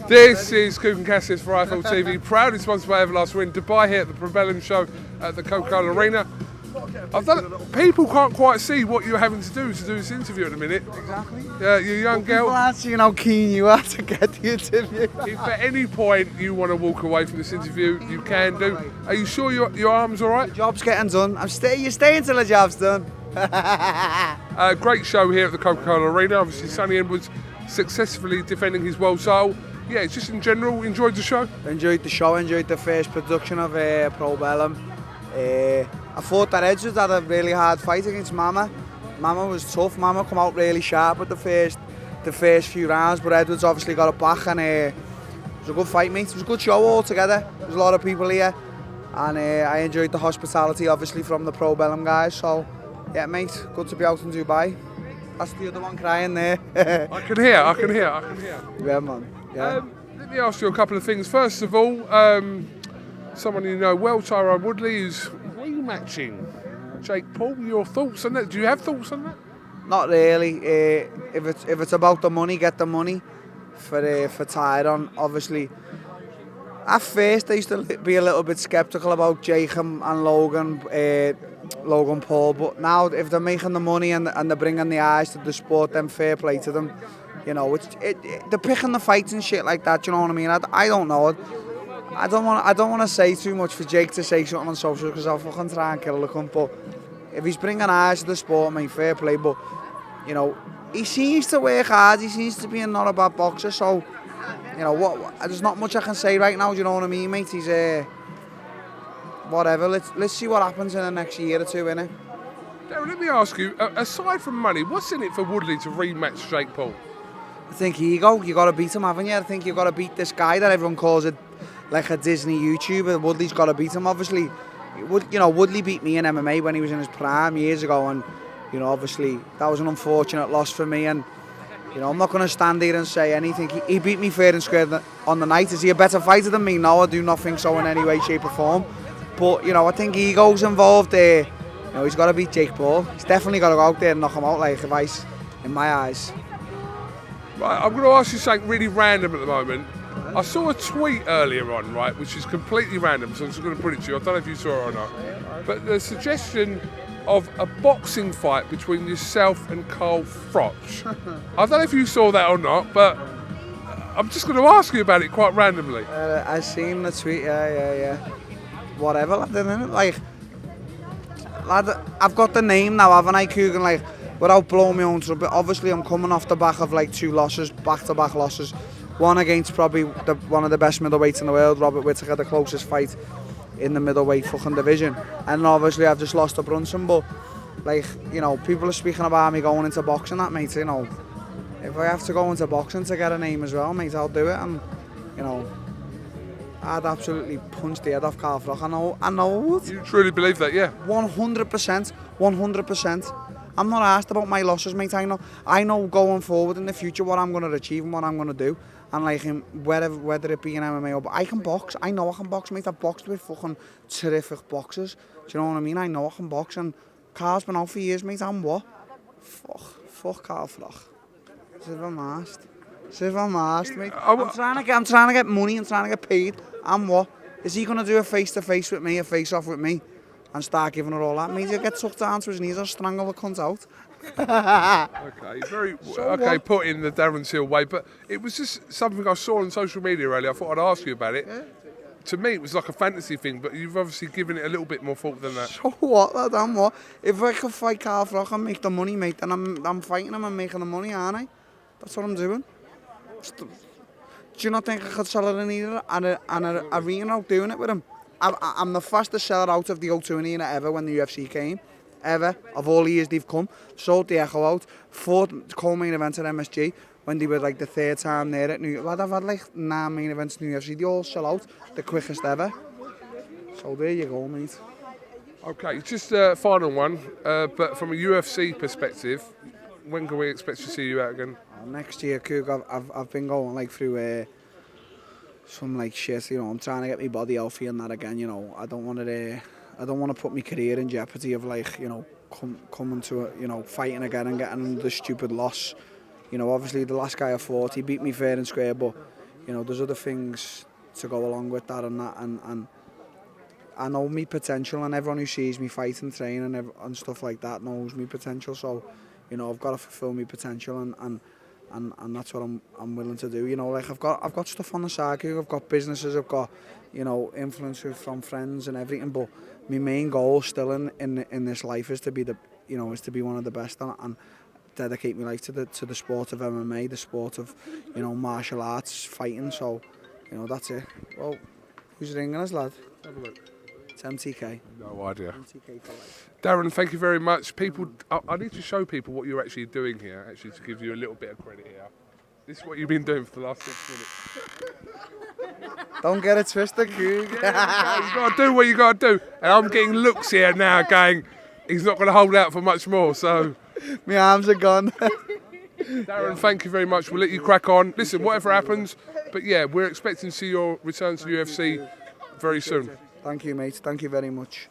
This is KUGAN CASSIUS for IFL TV, proudly sponsored by Everlast. We're in Dubai here at the Probellum show at the Coca-Cola Arena. People can't quite see what you're having to do this interview at the minute. Exactly. Yeah, you young girl. People aren't seeing how keen you are to get the interview. If at any point you want to walk away from this interview, you can do. Are you sure your arm's all right? The job's getting done. You stay until the job's done. Great show here at the Coca-Cola Arena. Obviously, Sonny Edwards successfully defending his world title. Yeah, just in general, enjoyed the show? Enjoyed the show, enjoyed the first production of Probellum. I thought that Edwards had a really hard fight against Mama. Mama was tough. Mama come out really sharp at the first few rounds, but Edwards obviously got it back, and it was a good fight, mate. It was a good show altogether. There was a lot of people here, and I enjoyed the hospitality, obviously, from the Probellum guys. So, yeah, mate, good to be out in Dubai. That's the other one crying there. I can hear. Yeah, man. Yeah. Let me ask you a couple of things. First of all, someone you know well, Tyron Woodley, is rematching Jake Paul. Your thoughts on that? Do you have thoughts on that? Not really. If it's about the money, get the money for Tyron. Obviously, at first I used to be a little bit sceptical about Jake and Logan Paul, but now if they're making the money and they're bringing the eyes to the sport, then fair play to them. You know, they're picking the fights and shit like that. You know what I mean? I don't know. I don't want to say too much for Jake to say something on social, because I'll fucking try and kill the cunt. But if he's bringing eyes to the sport, mate, fair play. But you know, he seems to work hard. He seems to be not a bad boxer. So you know there's not much I can say right now. Do you know what I mean, mate? He's whatever. Let's see what happens in the next year or two, innit? Darren, let me ask you. Aside from money, what's in it for Woodley to rematch Jake Paul? I think ego. You got to beat him, haven't you? I think you got to beat this guy that everyone calls it like a Disney YouTuber. Woodley's got to beat him. Obviously, Woodley beat me in MMA when he was in his prime years ago, and obviously that was an unfortunate loss for me. And I'm not going to stand here and say anything. He beat me fair and square on the night. Is he a better fighter than me? No, I do not think so in any way, shape, or form. But I think ego's involved there. He's got to beat Jake Paul. He's definitely got to go out there and knock him out like advice, in my eyes. Right, I'm going to ask you something really random at the moment. I saw a tweet earlier on, right, which is completely random, so I'm just going to put it to you. I don't know if you saw it or not. But the suggestion of a boxing fight between yourself and Froch. I don't know if you saw that or not, but I'm just going to ask you about it quite randomly. I seen the tweet, yeah. Whatever, lad, innit? Like, lad, I've got the name now, haven't I, KUGAN? Like, without blowing my own trumpet, obviously I'm coming off the back of like 2 losses, back-to-back losses. One against probably one of the best middleweights in the world, Robert Whittaker, the closest fight in the middleweight fucking division. And obviously I've just lost to Brunson, but like, people are speaking about me going into boxing, that, mate, if I have to go into boxing to get a name as well, mate, I'll do it. And, I'd absolutely punch the head off Froch. I know I would. You truly believe that, yeah? 100%. I'm not asked about my losses, mate. I know going forward in the future what I'm going to achieve and what I'm going to do. And like whether it be in MMA or... I can box. I know I can box, mate. I've boxed with fucking terrific boxers. Do you know what I mean? I know I can box. And Carl's been out for years, mate. I'm what? Fuck Carl Froch. Silver masked, mate. I'm trying to get money. I'm trying to get paid. I'm what? Is he going to do a face-to-face with me, a face-off with me, and start giving her all that? Mate, he'll get tucked down to his knees or strangle the cunt out. Okay, put in the Darren Seal way, but it was just something I saw on social media earlier. I thought I'd ask you about it. Yeah. To me, it was like a fantasy thing, but you've obviously given it a little bit more thought than that. So what, lad? I'm what? If I could fight Carl Froch and make the money, mate, then I'm fighting him and making the money, aren't I? That's what I'm doing. Do you not think I could sell it in an arena out doing it with him? I'm the fastest seller out of the O2 Arena ever when the UFC came. Ever. Of all the years they've come. Sold the Echo out. Fought co-main event at MSG when they were like the 3rd time there at New York. I've had like 9 main events in the UFC. They all sell out. The quickest ever. So there you go, mate. Okay, just a final one. But from a UFC perspective, when can we expect to see you out again? Next year, KUGAN, I've been going like through some like shit. I'm trying to get my body healthy and that again. I don't want to put my career in jeopardy of like coming to fighting again and getting the stupid loss. Obviously the last guy I fought, he beat me fair and square, but you know, there's other things to go along with that and that, and I know my potential, and everyone who sees me fight and train and stuff like that knows my potential. So, you know, I've got to fulfil my potential, and that's what I'm willing to do. You know, like I've got stuff on the side. I've got businesses. I've got, you know, influence from friends and everything. But my main goal still in this life is to be one of the best, and dedicate my life to the sport of MMA, the sport of, you know, martial arts, fighting. So, you know, that's it. Well, who's ringing us, lad? Have a look. It's MTK. No idea. MTK for life. Darren, thank you very much. People, I need to show people what you're actually doing here, actually, to give you a little bit of credit here. This is what you've been doing for the last 6 minutes. Don't get it twisted, Coog. You've got to do what you got to do. And I'm getting looks here now going, he's not going to hold out for much more, so... My arms are gone. Darren, thank you very much. We'll let you crack on. Listen, whatever happens, but yeah, we're expecting to see your return to the UFC very soon. Thank you, mate. Thank you very much.